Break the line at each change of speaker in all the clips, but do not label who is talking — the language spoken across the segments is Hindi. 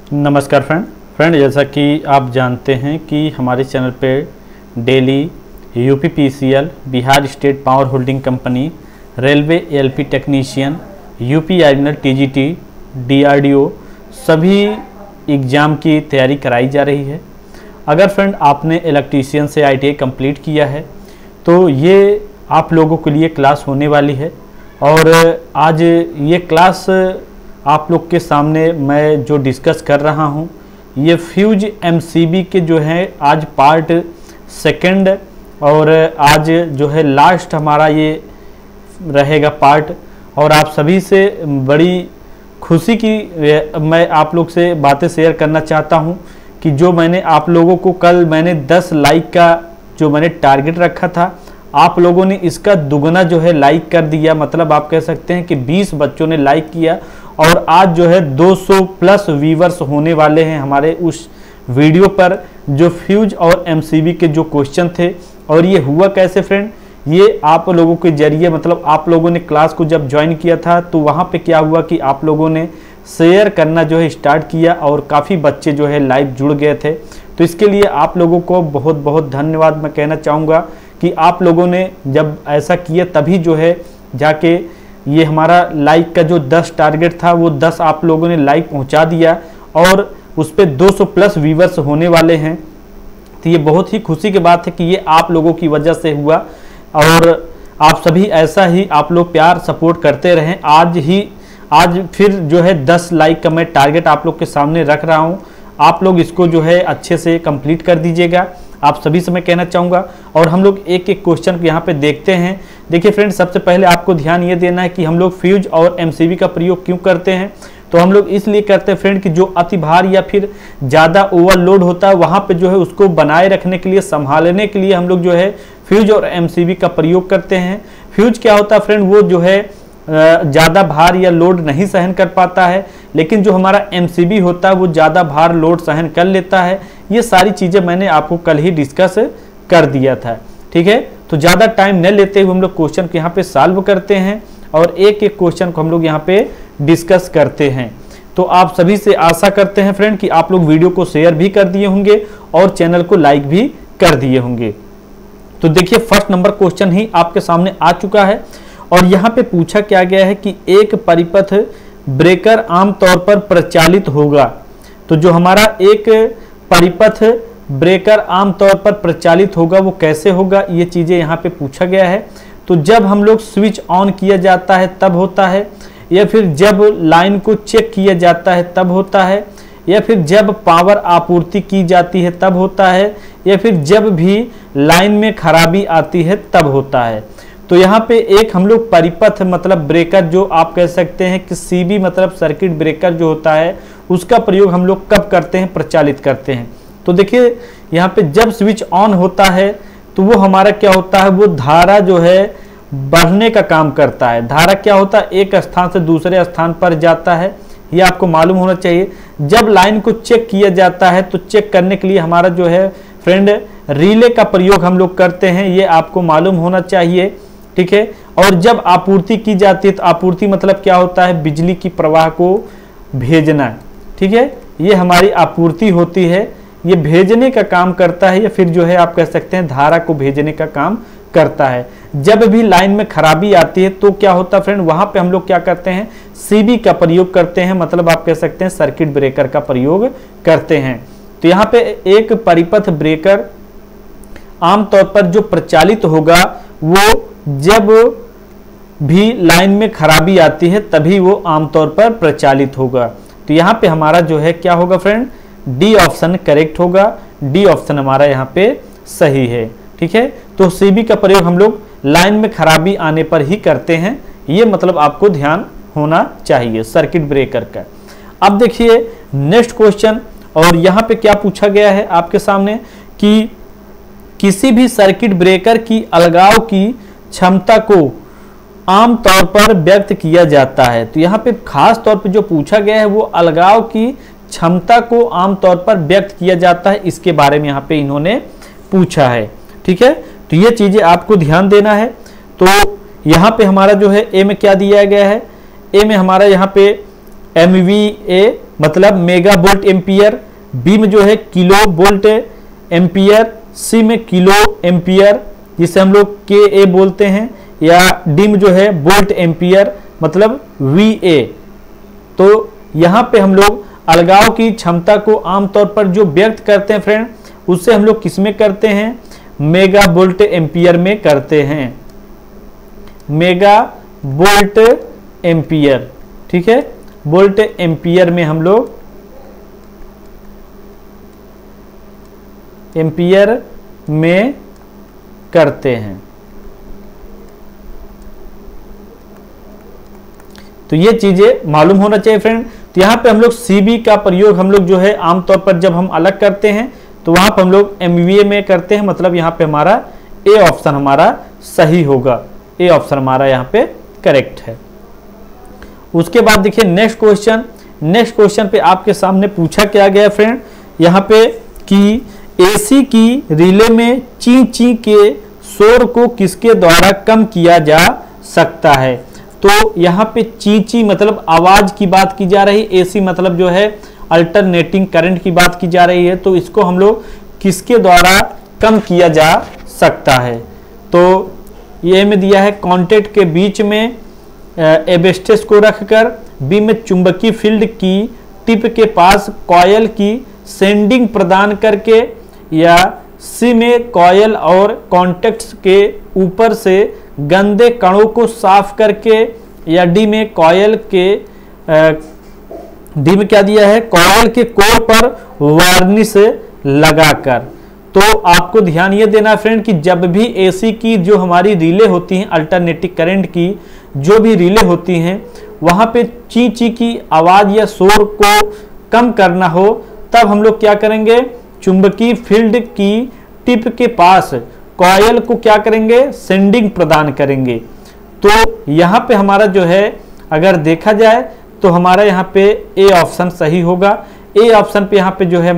नमस्कार फ्रेंड, जैसा कि आप जानते हैं कि हमारे चैनल पे daily UPPCL, Bihar state power holding company, railway LP technician, UP ordinal TGT, DRDO सभी एग्ज़ाम की तैयारी कराई जा रही है। अगर फ्रेंड आपने इलेक्ट्रीशियन से आईटीआई कंप्लीट किया है तो ये आप लोगों के लिए क्लास होने वाली है। और आज ये क्लास आप लोग के सामने मैं जो डिस्कस कर रहा हूँ ये फ्यूज एमसीबी के जो है आज पार्ट सेकंड और आज जो है लास्ट हमारा ये रहेगा पार्ट। और आप सभी से बड़ी खुशी की मैं आप लोग से बातें शेयर करना चाहता हूँ कि जो मैंने आप लोगों को कल मैंने 10 लाइक का जो मैंने टारगेट रखा था, आप लोगों ने इसका दुगना जो है लाइक कर दिया। मतलब आप कह सकते हैं कि 20 बच्चों ने लाइक किया और आज जो है 200 प्लस व्यूवर्स होने वाले हैं हमारे उस वीडियो पर जो फ्यूज और एमसीबी के जो क्वेश्चन थे। और ये हुआ कैसे फ्रेंड, ये आप लोगों के जरिए मतलब आप लोगों ने क्लास को जब ज्वाइन किया था तो वहाँ पे क्या हुआ कि आप लोगों ने शेयर करना जो है स्टार्ट किया और काफ़ी बच्चे जो है लाइव जुड़ गए थे। तो इसके लिए आप लोगों को बहुत बहुत धन्यवाद मैं कहना चाहूँगा कि आप लोगों ने जब ऐसा किया तभी जो है जाके ये हमारा लाइक का जो 10 टारगेट था वो 10 आप लोगों ने लाइक पहुंचा दिया और उस पर 200 प्लस व्यूवर्स होने वाले हैं। तो ये बहुत ही खुशी की बात है कि ये आप लोगों की वजह से हुआ और आप सभी ऐसा ही आप लोग प्यार सपोर्ट करते रहें। आज फिर जो है 10 लाइक का मैं टारगेट आप लोग के सामने रख रहा हूँ। आप लोग इसको जो है अच्छे से कंप्लीट कर दीजिएगा, आप सभी से मैं कहना चाहूँगा। और हम लोग एक एक क्वेश्चन यहाँ पे देखते हैं। देखिए फ्रेंड, सबसे पहले आपको ध्यान ये देना है कि हम लोग फ्यूज और एमसीबी का प्रयोग क्यों करते हैं। तो हम लोग इसलिए करते हैं फ्रेंड कि जो अति भार या फिर ज़्यादा ओवरलोड होता है वहाँ पे जो है उसको बनाए रखने के लिए, संभालने के लिए हम लोग जो है फ्यूज और एमसीबी का प्रयोग करते हैं। फ्यूज क्या होता है फ्रेंड, वो जो है ज़्यादा भार या लोड नहीं सहन कर पाता है, लेकिन जो हमारा एमसीबी होता है वो ज़्यादा भार लोड सहन कर लेता है। ये सारी चीज़ें मैंने आपको कल ही डिस्कस कर दिया था, ठीक है। तो ज़्यादा टाइम न लेते हुए हम लोग क्वेश्चन को यहाँ पे सॉल्व करते हैं और एक एक क्वेश्चन को हम लोग यहाँ पे डिस्कस करते हैं। तो आप सभी से आशा करते हैं फ्रेंड कि आप लोग वीडियो को शेयर भी कर दिए होंगे और चैनल को लाइक भी कर दिए होंगे। तो देखिए फर्स्ट नंबर क्वेश्चन ही आपके सामने आ चुका है और यहाँ पे पूछा क्या गया है कि एक परिपथ ब्रेकर आमतौर पर प्रचालित होगा। तो जो हमारा एक परिपथ ब्रेकर आमतौर पर प्रचालित होगा वो कैसे होगा, ये चीज़ें यहाँ पे पूछा गया है। तो जब हम लोग स्विच ऑन किया जाता है तब होता है, या फिर जब लाइन को चेक किया जाता है तब होता है, या फिर जब पावर आपूर्ति की जाती है तब होता है, या फिर जब भी लाइन में खराबी आती है तब होता है। तो यहाँ पे एक हम लोग परिपथ मतलब ब्रेकर जो आप कह सकते हैं कि सीबी मतलब सर्किट ब्रेकर जो होता है उसका प्रयोग हम लोग कब करते हैं, प्रचालित करते हैं। तो देखिए यहाँ पे जब स्विच ऑन होता है तो वो हमारा क्या होता है, वो धारा जो है बढ़ने का काम करता है। धारा क्या होता है, एक स्थान से दूसरे स्थान पर जाता है, ये आपको मालूम होना चाहिए। जब लाइन को चेक किया जाता है तो चेक करने के लिए हमारा जो है फ्रेंड रिले का प्रयोग हम लोग करते हैं, ये आपको मालूम होना चाहिए, ठीक है। और जब आपूर्ति की जाती है तो आपूर्ति मतलब क्या होता है, बिजली की प्रवाह को भेजना, ठीक है। ये हमारी आपूर्ति होती है, ये भेजने का काम करता है या फिर जो है आप कह सकते हैं धारा को भेजने का काम करता है। जब भी लाइन में खराबी आती है तो क्या होता है फ्रेंड, वहां पे हम लोग क्या करते हैं, सीबी का प्रयोग करते हैं, मतलब आप कह सकते हैं सर्किट ब्रेकर का प्रयोग करते हैं। तो यहाँ पे एक परिपथ ब्रेकर आमतौर पर जो प्रचालित होगा वो जब भी लाइन में खराबी आती है तभी वो आमतौर पर प्रचालित होगा। तो यहाँ पे हमारा जो है क्या होगा फ्रेंड, डी ऑप्शन करेक्ट होगा, डी ऑप्शन हमारा यहाँ पे सही है, ठीक है। तो सीबी का प्रयोग हम लोग लाइन में खराबी आने पर ही करते हैं, ये मतलब आपको ध्यान होना चाहिए सर्किट ब्रेकर का। अब देखिए नेक्स्ट क्वेश्चन, और यहाँ पे क्या पूछा गया है आपके सामने कि किसी भी सर्किट ब्रेकर की अलगाव की क्षमता को आमतौर पर व्यक्त किया जाता है। तो यहाँ पे खास तौर पे जो पूछा गया है वो अलगाव की क्षमता को आमतौर पर व्यक्त किया जाता है, इसके बारे में यहाँ पे इन्होंने पूछा है, ठीक है। तो ये चीजें आपको ध्यान देना है। तो यहाँ पे हमारा जो है ए में क्या दिया गया है, ए में हमारा यहाँ पे MVA मतलब मेगा वोल्ट एम्पियर, बी में जो है किलो वोल्ट एम्पियर, सी में किलो एम्पियर जिसे हम लोग KA बोलते हैं, या डी में जो है वोल्ट एम्पियर मतलब VA। तो यहाँ पे हम लोग अलगाव की क्षमता को आमतौर पर जो व्यक्त करते हैं फ्रेंड, उससे हम लोग किस में करते हैं, मेगा वोल्ट एम्पियर में करते हैं, मेगा वोल्ट एम्पियर। ठीक है, वोल्ट एम्पियर में हम लोग एम्पियर में करते हैं। तो ये चीजें मालूम होना चाहिए फ्रेंड। तो यहाँ पे हम लोग CB का प्रयोग हम लोग जो है आमतौर पर जब हम अलग करते हैं तो वहां पर हम लोग MVA में करते हैं, मतलब यहाँ पे हमारा A ऑप्शन हमारा सही होगा, A ऑप्शन हमारा यहाँ पे करेक्ट है। उसके बाद देखिए नेक्स्ट क्वेश्चन, नेक्स्ट क्वेश्चन पे आपके सामने पूछा क्या गया फ्रेंड, यहाँ पे कि AC की रिले में ची ची के शोर को किसके द्वारा कम किया जा सकता है। तो यहाँ पे ची ची मतलब आवाज की बात की जा रही, AC मतलब जो है अल्टरनेटिंग करंट की बात की जा रही है। तो इसको हम लोग किसके द्वारा कम किया जा सकता है। तो ये में दिया है कॉन्टैक्ट के बीच में एबेस्टेस को रखकर, बी में चुंबकीय फील्ड की टिप के पास कॉयल की सेंडिंग प्रदान करके, या सी में कॉयल और कॉन्टैक्ट्स के ऊपर से गंदे कणों को साफ करके, या डी में कॉयल के डी में क्या दिया है, कॉयल के कोर पर वार्निश लगाकर। तो आपको ध्यान ये देना फ्रेंड कि जब भी AC की जो हमारी रिले होती हैं, अल्टरनेटिंग करंट की जो भी रिले होती हैं, वहां पे ची ची की आवाज या शोर को कम करना हो, तब हम लोग क्या करेंगे, चुंबकीय फील्ड की टिप के पास कॉयल को क्या करेंगे, सेंडिंग प्रदान करेंगे। तो यहाँ पे हमारा जो है अगर देखा जाए तो हमारा यहाँ पे A ऑप्शन सही होगा। A ऑप्शन पे यहाँ पे जो है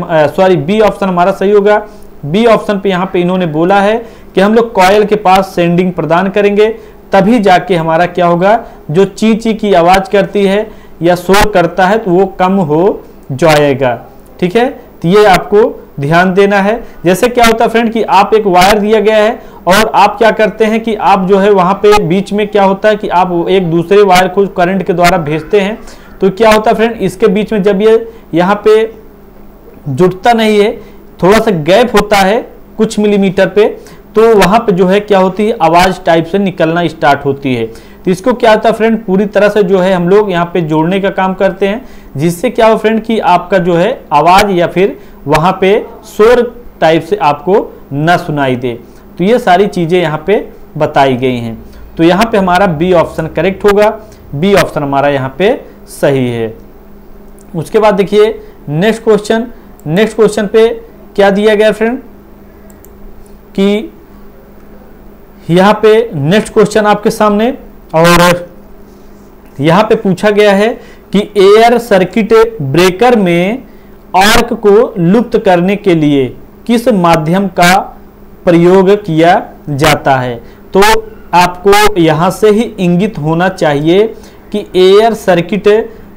B ऑप्शन हमारा सही होगा। B ऑप्शन पे यहाँ पे इन्होंने बोला है कि हम लोग कॉयल के पास सेंडिंग प्रदान करेंगे, तभी जाके हमारा क्या होगा, जो ची ची की आवाज करती है या शोर करता है तो वो कम हो जाएगा। ठीक है, तो ये आपको ध्यान देना है। जैसे क्या होता है फ्रेंड कि आप एक वायर दिया गया है और आप क्या करते हैं कि आप जो है वहां पे बीच में क्या होता है कि आप एक दूसरे वायर को करंट के द्वारा भेजते हैं, तो क्या होता है फ्रेंड, इसके बीच में जब ये यहाँ पे जुड़ता नहीं है, थोड़ा सा गैप होता है कुछ मिलीमीटर पे, तो वहां पे जो है क्या होती है, आवाज टाइप से निकलना स्टार्ट होती है। तो इसको क्या होता है फ्रेंड, पूरी तरह से जो है हम लोग यहाँ पे जोड़ने का काम करते हैं, जिससे क्या हो फ्रेंड कि आपका जो है आवाज या फिर वहां पे शोर टाइप से आपको न सुनाई दे। तो ये सारी चीजें यहाँ पे बताई गई हैं। तो यहाँ पे हमारा B ऑप्शन करेक्ट होगा, B ऑप्शन हमारा यहाँ पे सही है। उसके बाद देखिए नेक्स्ट क्वेश्चन, नेक्स्ट क्वेश्चन पे क्या दिया गया फ्रेंड कि यहाँ पे नेक्स्ट क्वेश्चन आपके सामने, और यहाँ पे पूछा गया है कि एयर सर्किट ब्रेकर में आर्क को लुप्त करने के लिए किस माध्यम का प्रयोग किया जाता है। तो आपको यहाँ से ही इंगित होना चाहिए कि एयर सर्किट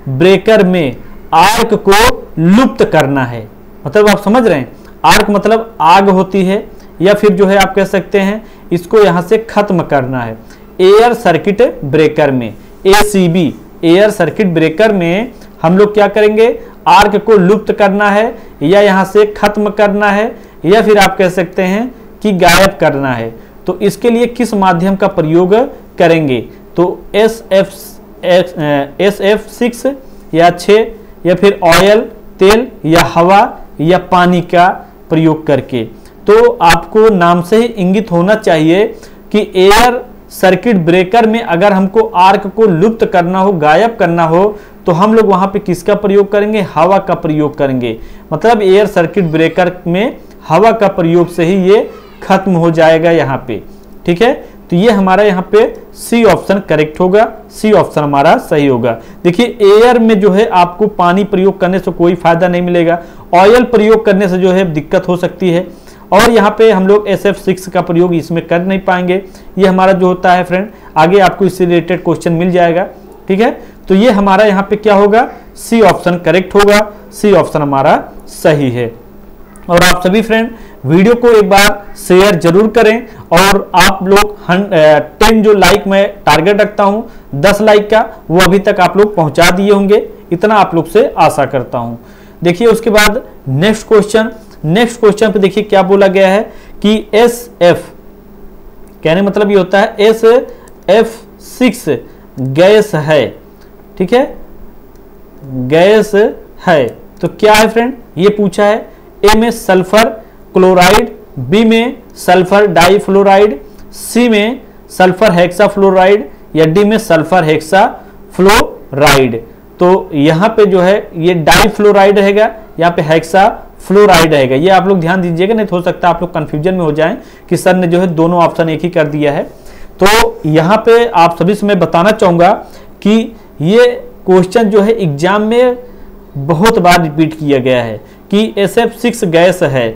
ब्रेकर में आर्क को लुप्त करना है। मतलब आप समझ रहे हैं, आर्क मतलब आग होती है, या फिर जो है आप कह सकते हैं इसको यहाँ से खत्म करना है। एयर सर्किट ब्रेकर में ACB एयर सर्किट ब्रेकर में हम लोग क्या करेंगे, आर्क को लुप्त करना है, या यहाँ से खत्म करना है, या फिर आप कह सकते हैं कि गायब करना है। तो इसके लिए किस माध्यम का प्रयोग करेंगे, तो SF6 या 6, या फिर ऑयल तेल, या हवा, या पानी का प्रयोग करके। तो आपको नाम से ही इंगित होना चाहिए कि एयर सर्किट ब्रेकर में अगर हमको आर्क को लुप्त करना हो, गायब करना हो, तो हम लोग वहां पे किसका प्रयोग करेंगे, हवा का प्रयोग करेंगे। मतलब एयर सर्किट ब्रेकर में हवा का प्रयोग से ही ये खत्म हो जाएगा यहाँ पे। ठीक है, तो ये हमारा यहाँ पे C ऑप्शन करेक्ट होगा, C ऑप्शन हमारा सही होगा। देखिए एयर में जो है आपको पानी प्रयोग करने से कोई फायदा नहीं मिलेगा, ऑयल प्रयोग करने से जो है दिक्कत हो सकती है, और यहाँ पे हम लोग SF6 का प्रयोग इसमें कर नहीं पाएंगे। ये हमारा जो होता है फ्रेंड, आगे आपको इससे रिलेटेड क्वेश्चन मिल जाएगा। ठीक है, तो ये हमारा यहाँ पे क्या होगा, सी ऑप्शन करेक्ट होगा, सी ऑप्शन हमारा सही है। और आप सभी फ्रेंड वीडियो को एक बार शेयर जरूर करें, और आप लोग 10 जो लाइक मैं टारगेट रखता हूं 10 लाइक का, वो अभी तक आप लोग पहुंचा दिए होंगे, इतना आप लोग से आशा करता हूं। देखिए उसके बाद नेक्स्ट क्वेश्चन पे देखिए क्या बोला गया है कि SF कहने मतलब ये होता है SF6 गैस है, ठीक है, गैस है। तो क्या है फ्रेंड, ये पूछा है ए में सल्फर क्लोराइड, बी में सल्फर डाइफ्लोराइड, सी में सल्फर हेक्साफ्लोराइड, या डी में सल्फर हेक्साफ्लोराइड। तो यहाँ पे जो है ये डाइफ्लोराइड रहेगा, यहाँ पे हेक्साफ्लोराइड रहेगा। ये आप लोग ध्यान दीजिएगा, नहीं तो हो सकता है आप लोग कंफ्यूजन में हो जाएं कि सर ने जो है दोनों ऑप्शन एक ही कर दिया है। तो यहाँ पे आप सभी से मैं बताना चाहूंगा कि ये क्वेश्चन जो है एग्जाम में बहुत बार रिपीट किया गया है कि SF6 गैस है।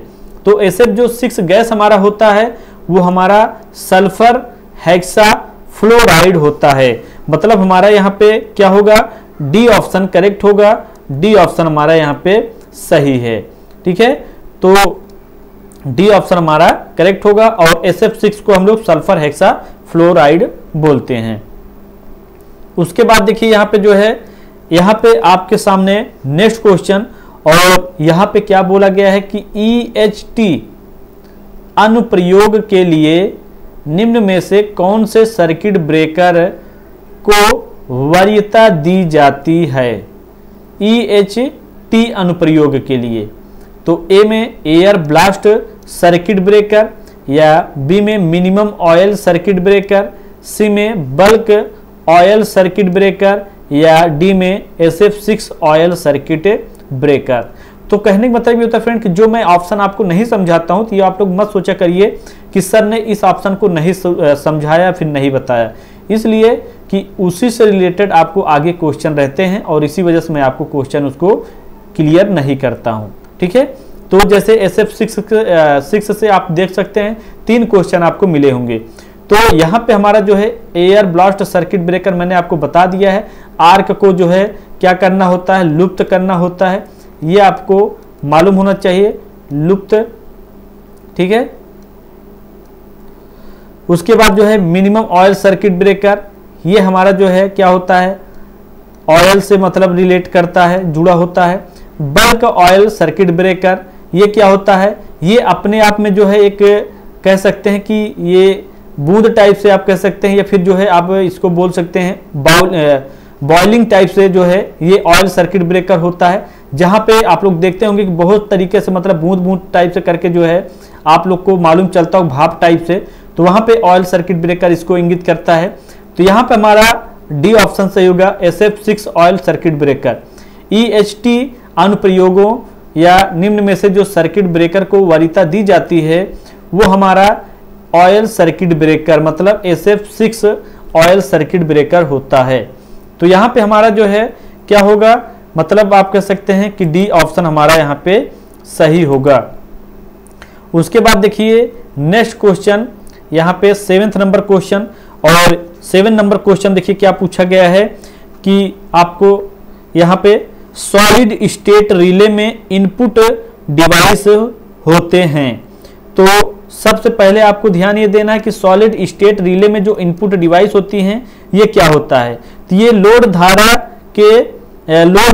तो SF जो 6 गैस हमारा होता है वो हमारा सल्फर हेक्साफ्लोराइड होता है। मतलब हमारा यहाँ पे क्या होगा, डी ऑप्शन करेक्ट होगा, डी ऑप्शन हमारा यहाँ पे सही है, ठीक है। तो डी ऑप्शन हमारा करेक्ट होगा, और SF6 को हम लोग सल्फर हेक्साफ्लोराइड बोलते हैं। उसके बाद देखिए यहाँ पे जो है, यहाँ पे आपके सामने नेक्स्ट क्वेश्चन, और यहाँ पे क्या बोला गया है कि EHT अनुप्रयोग के लिए निम्न में से कौन से सर्किट ब्रेकर को वरीयता दी जाती है। EHT अनुप्रयोग के लिए तो ए में एयर ब्लास्ट सर्किट ब्रेकर, या बी में मिनिमम ऑयल सर्किट ब्रेकर, सी में बल्क ऑयल सर्किट ब्रेकर, या डी में SF6 ऑयल सर्किट ब्रेकर। तो कहने का मतलब ये होता है फ्रेंड कि जो मैं ऑप्शन आपको नहीं समझाता हूं तो ये आप लोग मत सोचा करिए कि सर ने इस ऑप्शन को नहीं समझाया फिर नहीं बताया, इसलिए कि उसी से रिलेटेड आपको आगे क्वेश्चन रहते हैं और इसी वजह से मैं आपको क्वेश्चन उसको क्लियर नहीं करता हूं, ठीक है। तो जैसे SF6 से आप देख सकते हैं 3 क्वेश्चन आपको मिले होंगे। तो यहाँ पे हमारा जो है एयर ब्लास्ट सर्किट ब्रेकर मैंने आपको बता दिया है, आर्क को जो है क्या करना होता है, लुप्त करना होता है, ये आपको मालूम होना चाहिए, लुप्त, ठीक है। उसके बाद जो है मिनिमम ऑयल सर्किट ब्रेकर, ये हमारा जो है क्या होता है, ऑयल से मतलब रिलेट करता है, जुड़ा होता है। बल्क ऑयल सर्किट ब्रेकर, ये क्या होता है, ये अपने आप में जो है एक कह सकते हैं कि ये बूंद टाइप से आप कह सकते हैं, या फिर जो है आप इसको बोल सकते हैं बॉइलिंग टाइप से जो है ये ऑयल सर्किट ब्रेकर होता है, जहां पे आप लोग देखते होंगे कि बहुत तरीके से मतलब बूंद बूंद टाइप से करके जो है आप लोग को मालूम चलता हो भाप टाइप से, तो वहां पे ऑयल सर्किट ब्रेकर इसको इंगित करता है। तो यहाँ पे हमारा डी ऑप्शन सही होगा, SF6 oil circuit breaker. EHT अनुप्रयोगों या निम्न में से जो सर्किट ब्रेकर को वरीयता दी जाती है वो हमारा ऑयल सर्किट ब्रेकर मतलब SF6 ऑयल सर्किट ब्रेकर होता है। तो यहाँ पे हमारा जो है क्या होगा, मतलब आप कह सकते हैं कि डी ऑप्शन हमारा यहाँ पे सही होगा। उसके बाद देखिए नेक्स्ट क्वेश्चन, यहाँ पे 7th नंबर क्वेश्चन, और 7 नंबर क्वेश्चन देखिए क्या पूछा गया है कि आपको यहाँ पे सॉलिड स्टेट रिले में इनपुट डिवाइस होते हैं। तो सबसे पहले आपको ध्यान ये देना है कि सॉलिड स्टेट रिले में जो इनपुट डिवाइस होती हैं ये क्या होता है। तो ये लोड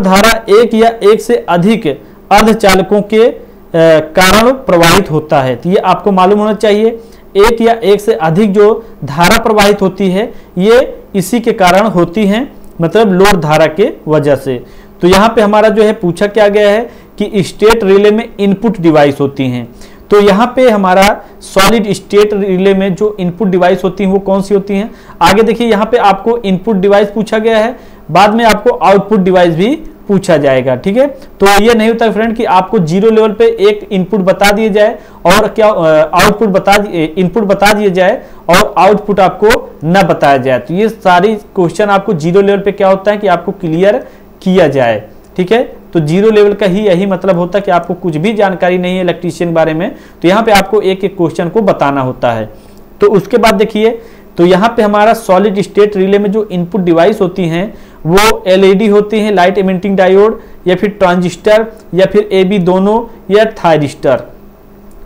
धारा एक या एक से अधिक अर्धचालकों के कारण प्रवाहित होता है। तो ये आपको मालूम होना चाहिए, एक या एक से अधिक जो धारा प्रवाहित होती है ये इसी के कारण होती हैं, मतलब लोड धारा के वजह से। तो यहाँ पे हमारा जो है पूछा क्या गया है कि स्टेट रिले में इनपुट डिवाइस होती हैं। तो यहाँ पे हमारा सॉलिड स्टेट रिले में जो इनपुट डिवाइस होती हैं वो कौन सी होती हैं। आगे देखिए यहाँ पे आपको इनपुट डिवाइस पूछा गया है, बाद में आपको आउटपुट डिवाइस भी पूछा जाएगा, ठीक है। तो ये नहीं होता फ्रेंड कि आपको 0 लेवल पे एक इनपुट बता दिए जाए और क्या इनपुट बता दिए जाए और आउटपुट आपको न बताया जाए। तो ये सारी क्वेश्चन आपको 0 लेवल पे क्या होता है कि आपको क्लियर किया जाए, ठीक है। तो 0 लेवल का ही यही मतलब होता है कि आपको कुछ भी जानकारी नहीं है इलेक्ट्रीशियन के बारे में, तो यहाँ पे आपको एक एक क्वेश्चन को बताना होता है। तो उसके बाद देखिए, तो यहाँ पे हमारा सॉलिड स्टेट रिले में जो इनपुट डिवाइस होती हैं वो एलईडी होती हैं, लाइट इमिटिंग डायोड, या फिर ट्रांजिस्टर, या फिर एबी दोनों, या थायरिस्टर।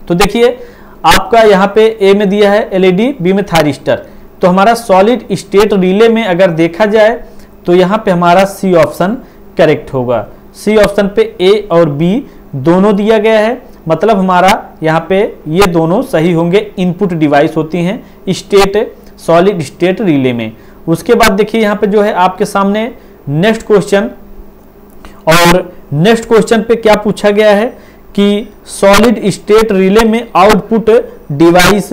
तो देखिए आपका यहाँ पे ए में दिया है एलईडी, बी में थायरिस्टर। तो हमारा सॉलिड स्टेट रिले में अगर देखा जाए तो यहाँ पे हमारा सी ऑप्शन करेक्ट होगा। सी ऑप्शन पे ए और बी दोनों दिया गया है, मतलब हमारा यहाँ पे ये दोनों सही होंगे, इनपुट डिवाइस होती हैं स्टेट सॉलिड स्टेट रिले में। उसके बाद देखिए यहाँ पे जो है आपके सामने नेक्स्ट क्वेश्चन, और नेक्स्ट क्वेश्चन पे क्या पूछा गया है कि सॉलिड स्टेट रिले में आउटपुट डिवाइस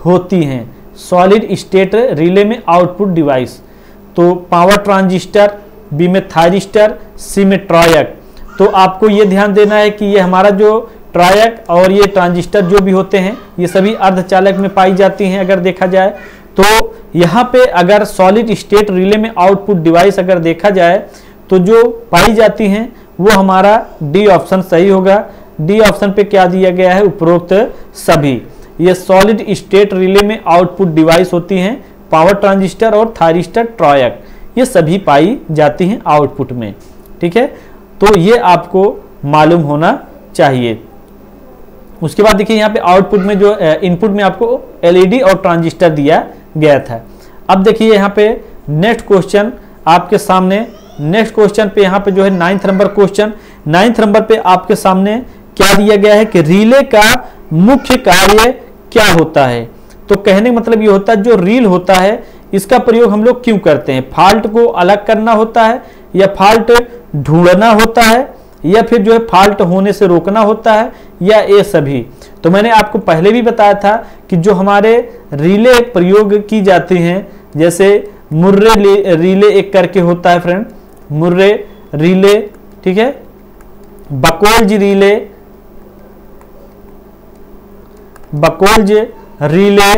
होती हैं। सॉलिड स्टेट रिले में आउटपुट डिवाइस, तो पावर ट्रांजिस्टर, बी में थायरिस्टर, सी में ट्रायक। तो आपको ये ध्यान देना है कि ये हमारा जो ट्रायक और ये ट्रांजिस्टर जो भी होते हैं ये सभी अर्धचालक में पाई जाती हैं अगर देखा जाए। तो यहाँ पे अगर सॉलिड स्टेट रिले में आउटपुट डिवाइस अगर देखा जाए तो जो पाई जाती हैं वो हमारा डी ऑप्शन सही होगा। डी ऑप्शन पे क्या दिया गया है, उपरोक्त सभी। ये सॉलिड स्टेट रिले में आउटपुट डिवाइस होती हैं, पावर ट्रांजिस्टर और थायरिस्टर ट्रायक, ये सभी पाई जाती हैं आउटपुट में। ठीक है, तो ये आपको मालूम होना चाहिए। उसके बाद देखिए यहाँ पे आउटपुट में जो इनपुट में आपको एलईडी और ट्रांजिस्टर दिया गया था। अब देखिए यहाँ पे नेक्स्ट क्वेश्चन आपके सामने, नेक्स्ट क्वेश्चन पे यहाँ पे जो है 9th number question, 9th number पे आपके सामने क्या दिया गया है कि रिले का मुख्य कार्य क्या होता है। तो कहने का मतलब ये होता है जो रील होता है इसका प्रयोग हम लोग क्यों करते हैं, फॉल्ट को अलग करना होता है, या फॉल्ट ढूंढना होता है, या फिर जो है फॉल्ट होने से रोकना होता है, या ये सभी। तो मैंने आपको पहले भी बताया था कि जो हमारे रिले प्रयोग की जाती हैं, जैसे मुर्रे रिले एक करके होता है फ्रेंड, मुर्रे रिले, ठीक है, बकोल्ज रिले, बकोल्ज रिले,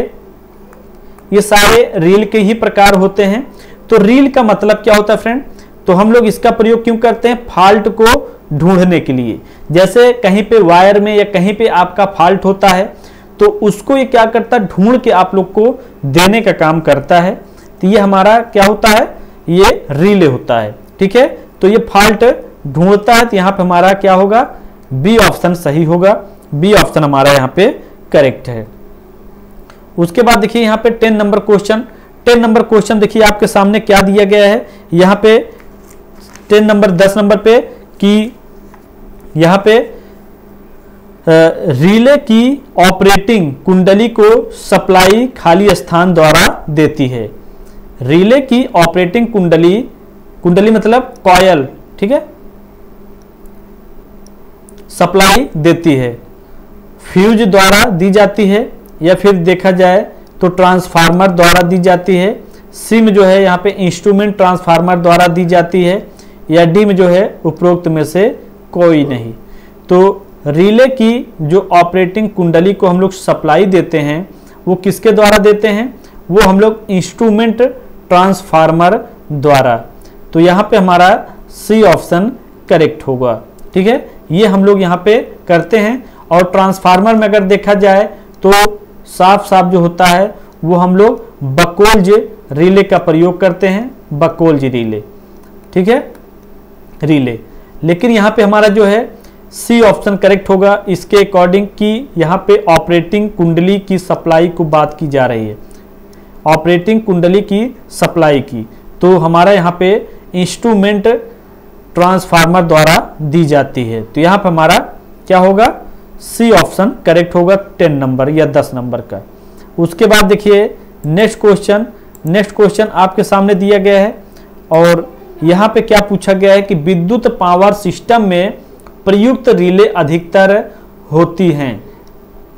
ये सारे रील के ही प्रकार होते हैं। तो रील का मतलब क्या होता है फ्रेंड, तो हम लोग इसका प्रयोग क्यों करते हैं, फॉल्ट को ढूंढने के लिए। जैसे कहीं पे वायर में या कहीं पे आपका फॉल्ट होता है तो उसको ये क्या करता है, ढूंढ के आप लोग को देने का काम करता है। तो ये हमारा क्या होता है, ये रिले होता है। ठीक है, तो ये फॉल्ट ढूंढता है, तो यहाँ पे हमारा क्या होगा, बी ऑप्शन सही होगा। बी ऑप्शन हमारा यहाँ पे करेक्ट है। उसके बाद देखिए यहाँ पे 10 नंबर क्वेश्चन, 10 नंबर क्वेश्चन देखिए आपके सामने क्या दिया गया है यहाँ पे 10 नंबर 10 नंबर पे कि यहाँ पे रिले की ऑपरेटिंग कुंडली को सप्लाई खाली स्थान द्वारा देती है। रिले की ऑपरेटिंग कुंडली, कुंडली मतलब कॉयल, ठीक है, सप्लाई देती है, फ्यूज द्वारा दी जाती है, या फिर देखा जाए तो ट्रांसफार्मर द्वारा दी जाती है। सी में जो है यहाँ पे इंस्ट्रूमेंट ट्रांसफार्मर द्वारा दी जाती है, या डी में जो है उपरोक्त में से कोई नहीं। तो रिले की जो ऑपरेटिंग कुंडली को हम लोग सप्लाई देते हैं वो किसके द्वारा देते हैं, वो हम लोग इंस्ट्रूमेंट ट्रांसफार्मर द्वारा। तो यहाँ पे हमारा सी ऑप्शन करेक्ट होगा। ठीक है, ये हम लोग यहाँ पे करते हैं। और ट्रांसफार्मर में अगर देखा जाए तो साफ साफ जो होता है वो हम लोग बकोल्ज रिले का प्रयोग करते हैं, बकोल्ज रिले, ठीक है, रिले। लेकिन यहाँ पे हमारा जो है सी ऑप्शन करेक्ट होगा इसके अकॉर्डिंग कि यहाँ पे ऑपरेटिंग कुंडली की सप्लाई को बात की जा रही है, ऑपरेटिंग कुंडली की सप्लाई की। तो हमारा यहाँ पे इंस्ट्रूमेंट ट्रांसफार्मर द्वारा दी जाती है। तो यहाँ पे हमारा क्या होगा, सी ऑप्शन करेक्ट होगा 10 नंबर या 10 नंबर का। उसके बाद देखिए नेक्स्ट क्वेश्चन, नेक्स्ट क्वेश्चन आपके सामने दिया गया है और यहाँ पे क्या पूछा गया है कि विद्युत पावर सिस्टम में प्रयुक्त रिले अधिकतर होती हैं,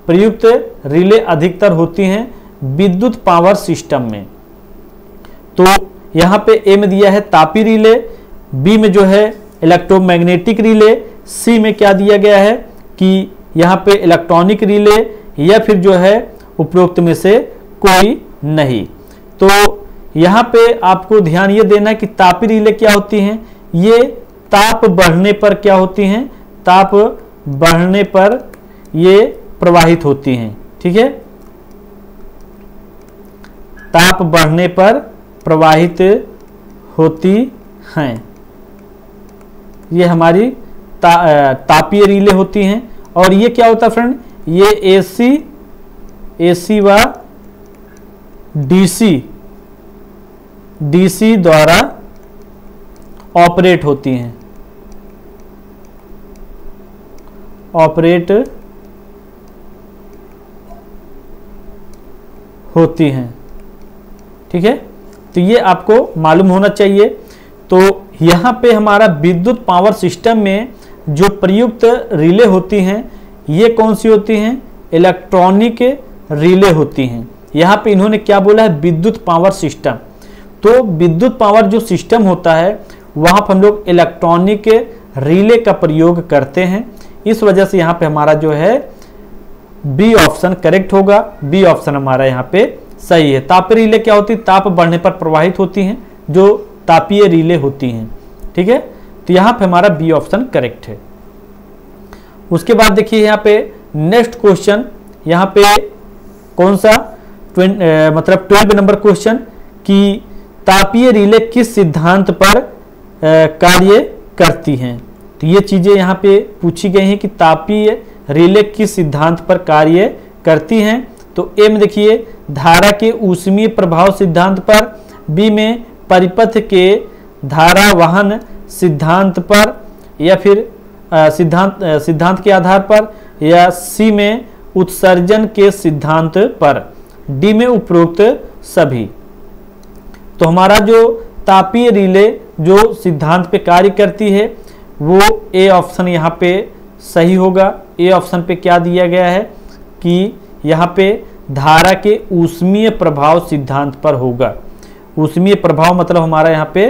प्रयुक्त रिले अधिकतर होती हैं विद्युत पावर सिस्टम में। तो यहाँ पे ए में दिया है तापी रिले, बी में जो है इलेक्ट्रोमैग्नेटिक रिले, सी में क्या दिया गया है कि यहाँ पे इलेक्ट्रॉनिक रिले, या फिर जो है उपरोक्त में से कोई नहीं। तो यहाँ पे आपको ध्यान ये देना है कि तापी रिले क्या होती हैं, ये ताप बढ़ने पर क्या होती हैं, ताप बढ़ने पर ये प्रवाहित होती हैं। ठीक है, ताप बढ़ने पर प्रवाहित होती हैं। ये हमारी तापीय रिले होती हैं। और ये क्या होता है फ्रेंड, ये एसी व डीसी द्वारा ऑपरेट होती हैं, ठीक है। तो ये आपको मालूम होना चाहिए। तो यहाँ पे हमारा विद्युत पावर सिस्टम में जो प्रयुक्त रिले होती हैं, ये कौन सी होती हैं, इलेक्ट्रॉनिक रिले होती हैं। यहाँ पे इन्होंने क्या बोला है, विद्युत पावर सिस्टम। तो विद्युत पावर जो सिस्टम होता है वहाँ पर हम लोग इलेक्ट्रॉनिक रिले का प्रयोग करते हैं। इस वजह से यहाँ पे हमारा जो है बी ऑप्शन करेक्ट होगा। बी ऑप्शन हमारा यहाँ पे सही है। तापीय रिले क्या होती है, ताप बढ़ने पर प्रवाहित होती हैं, जो तापीय रिले होती हैं, ठीक है। तो यहाँ पे हमारा बी ऑप्शन करेक्ट है। उसके बाद देखिए यहाँ पे नेक्स्ट क्वेश्चन, यहाँ पे कौन सा 12 नंबर क्वेश्चन कि तापीय रिले किस सिद्धांत पर कार्य करती हैं। तो ये चीजें यहाँ पे पूछी गई हैं कि तापीय रिले किस सिद्धांत पर कार्य करती हैं। तो ए में देखिए धारा के ऊष्मीय प्रभाव सिद्धांत पर, बी में परिपथ के धारा वहन सिद्धांत पर, या फिर सिद्धांत के आधार पर, या सी में उत्सर्जन के सिद्धांत पर, डी में उपरोक्त सभी। तो हमारा जो तापीय रिले जो सिद्धांत पे कार्य करती है वो ए ऑप्शन यहाँ पे सही होगा। ए ऑप्शन पे क्या दिया गया है कि यहाँ पे धारा के ऊष्मीय प्रभाव सिद्धांत पर होगा। ऊष्मीय प्रभाव मतलब हमारा यहाँ पे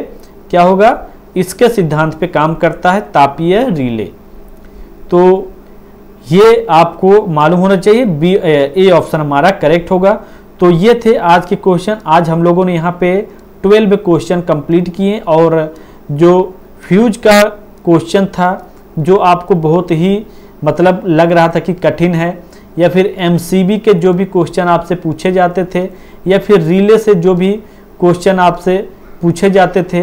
क्या होगा, इसके सिद्धांत पे काम करता है तापीय रिले। तो ये आपको मालूम होना चाहिए, बी ए ऑप्शन हमारा करेक्ट होगा। तो ये थे आज के क्वेश्चन। आज हम लोगों ने यहाँ पे 12 क्वेश्चन कंप्लीट किए, और जो फ्यूज का क्वेश्चन था जो आपको बहुत ही मतलब लग रहा था कि कठिन है, या फिर एमसीबी के जो भी क्वेश्चन आपसे पूछे जाते थे, या फिर रिले से जो भी क्वेश्चन आपसे पूछे जाते थे,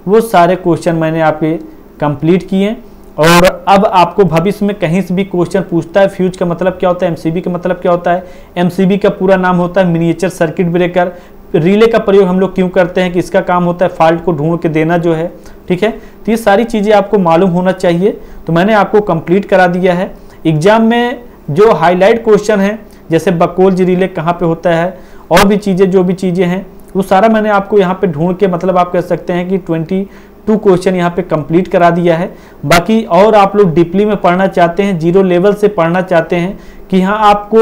वो सारे क्वेश्चन मैंने आपके कंप्लीट किए। और अब आपको भविष्य में कहीं से भी क्वेश्चन पूछता है फ्यूज का मतलब क्या होता है, एमसीबी का मतलब क्या होता है, एमसीबी का पूरा नाम होता है मिनिएचर सर्किट ब्रेकर। रिले का प्रयोग हम लोग क्यों करते हैं कि इसका काम होता है फॉल्ट को ढूंढ के देना जो है, ठीक है। तो ये सारी चीज़ें आपको मालूम होना चाहिए। तो मैंने आपको कंप्लीट करा दिया है। एग्जाम में जो हाईलाइट क्वेश्चन है, जैसे बकोल्ज रिले कहाँ पे होता है, और भी चीज़ें जो भी चीज़ें हैं वो सारा मैंने आपको यहाँ पे ढूंढ के मतलब आप कह सकते हैं कि 22 क्वेश्चन यहाँ पे कंप्लीट करा दिया है। बाकी और आप लोग डीपली में पढ़ना चाहते हैं, 0 लेवल से पढ़ना चाहते हैं कि हाँ आपको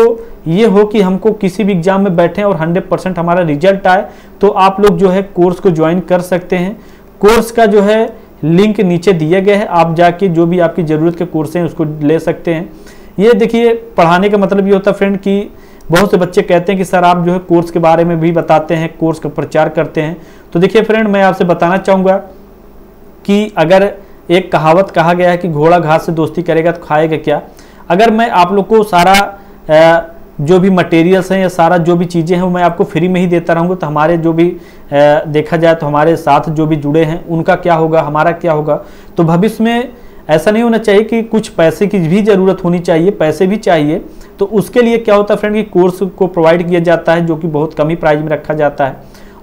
ये हो कि हमको किसी भी एग्जाम में बैठें और 100% हमारा रिजल्ट आए, तो आप लोग जो है कोर्स को ज्वाइन कर सकते हैं। कोर्स का जो है लिंक नीचे दिया गया है, आप जाके जो भी आपकी ज़रूरत के कोर्स हैं उसको ले सकते हैं। ये देखिए पढ़ाने का मतलब ये होता है फ्रेंड कि बहुत से बच्चे कहते हैं कि सर आप जो है कोर्स के बारे में भी बताते हैं, कोर्स का प्रचार करते हैं। तो देखिए फ्रेंड, मैं आपसे बताना चाहूँगा कि अगर एक कहावत कहा गया है कि घोड़ा घास से दोस्ती करेगा तो खाएगा क्या। अगर मैं आप लोग को सारा जो भी मटेरियल्स हैं या सारा जो भी चीज़ें हैं वो मैं आपको फ्री में ही देता रहूँगा, तो हमारे जो भी देखा जाए तो हमारे साथ जो भी जुड़े हैं उनका क्या होगा, हमारा क्या होगा। तो भविष्य में ऐसा नहीं होना चाहिए कि कुछ पैसे की भी ज़रूरत होनी चाहिए, पैसे भी चाहिए। तो उसके लिए क्या होता है फ्रेंड कि कोर्स को प्रोवाइड किया जाता है जो कि बहुत कम ही प्राइस में रखा जाता है,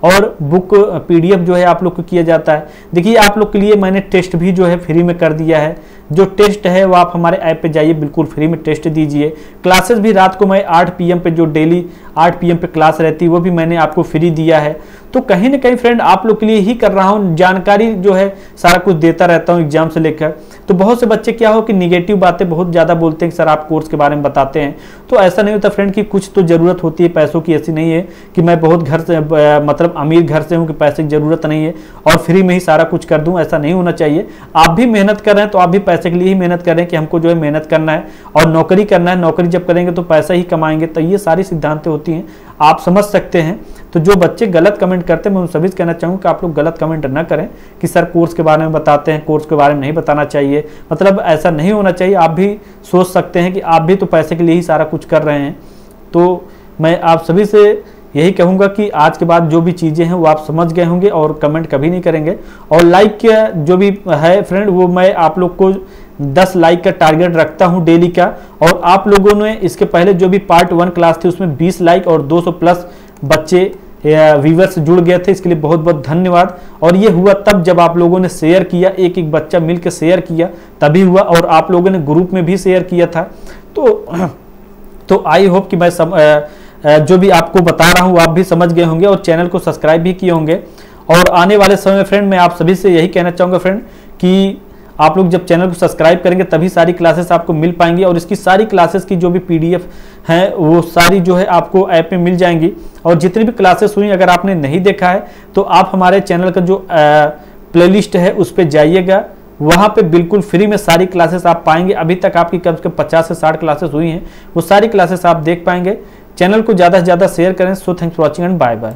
और बुक पीडीएफ जो है आप लोग को किया जाता है। देखिए आप लोग के लिए मैंने टेस्ट भी जो है फ्री में कर दिया है। जो टेस्ट है वो आप हमारे ऐप पे जाइए, बिल्कुल फ्री में टेस्ट दीजिए। क्लासेस भी रात को मैं 8 PM पे जो डेली 8 PM पे क्लास रहती है वो भी मैंने आपको फ्री दिया है। तो कहीं ना कहीं फ्रेंड आप लोग के लिए ही कर रहा हूँ, जानकारी जो है सारा कुछ देता रहता हूँ एग्जाम से लेकर। तो बहुत से बच्चे क्या हो कि निगेटिव बातें बहुत ज़्यादा बोलते हैं कि सर आप कोर्स के बारे में बताते हैं। तो ऐसा नहीं होता फ्रेंड कि कुछ तो ज़रूरत होती है पैसों की। ऐसी नहीं है कि मैं बहुत घर से मतलब अमीर घर से हूँ कि पैसे की ज़रूरत नहीं है और फ्री में ही सारा कुछ कर दूँ, ऐसा नहीं होना चाहिए। आप भी मेहनत कर रहे हैं तो आप भी पैसे के लिए ही मेहनत कर रहे हैं कि हमको जो है मेहनत करना है और नौकरी करना है। नौकरी जब करेंगे तो पैसा ही कमाएंगे। तो ये सारी सिद्धांतें होती हैं, आप समझ सकते हैं। तो जो बच्चे गलत कमेंट करते हैं मैं उन सभी से कहना चाहूँगा कि आप लोग गलत कमेंट ना करें कि सर कोर्स के बारे में बताते हैं, कोर्स के बारे में नहीं बताना चाहिए। मतलब ऐसा नहीं होना चाहिए। आप भी सोच सकते हैं कि आप भी तो पैसे के लिए ही सारा कुछ कर रहे हैं। तो मैं आप सभी से यही कहूँगा कि आज के बाद जो भी चीज़ें हैं वो आप समझ गए होंगे और कमेंट कभी नहीं करेंगे। और लाइक जो भी है फ्रेंड, वो मैं आप लोग को 10 लाइक का टारगेट रखता हूं डेली का। और आप लोगों ने इसके पहले जो भी पार्ट 1 क्लास थी उसमें 20 लाइक और 200 प्लस बच्चे व्यूवर्स जुड़ गए थे, इसके लिए बहुत बहुत धन्यवाद। और ये हुआ तब जब आप लोगों ने शेयर किया, एक एक बच्चा मिलकर शेयर किया तभी हुआ, और आप लोगों ने ग्रुप में भी शेयर किया था। तो आई होप कि मैं जो भी आपको बता रहा हूँ आप भी समझ गए होंगे और चैनल को सब्सक्राइब भी किए होंगे। और आने वाले समय में फ्रेंड मैं आप सभी से यही कहना चाहूँगा फ्रेंड कि आप लोग जब चैनल को सब्सक्राइब करेंगे तभी सारी क्लासेस आपको मिल पाएंगी, और इसकी सारी क्लासेस की जो भी PDF हैं वो सारी जो है आपको ऐप में मिल जाएंगी। और जितनी भी क्लासेस हुई अगर आपने नहीं देखा है तो आप हमारे चैनल का जो प्लेलिस्ट है उस पर जाइएगा, वहाँ पे बिल्कुल फ्री में सारी क्लासेस आप पाएंगे। अभी तक आपकी कम से कम 50 से 60 क्लासेस हुई हैं, वो सारी क्लासेस आप देख पाएंगे। चैनल को ज़्यादा से ज़्यादा शेयर करें। So thanks for watching and bye bye.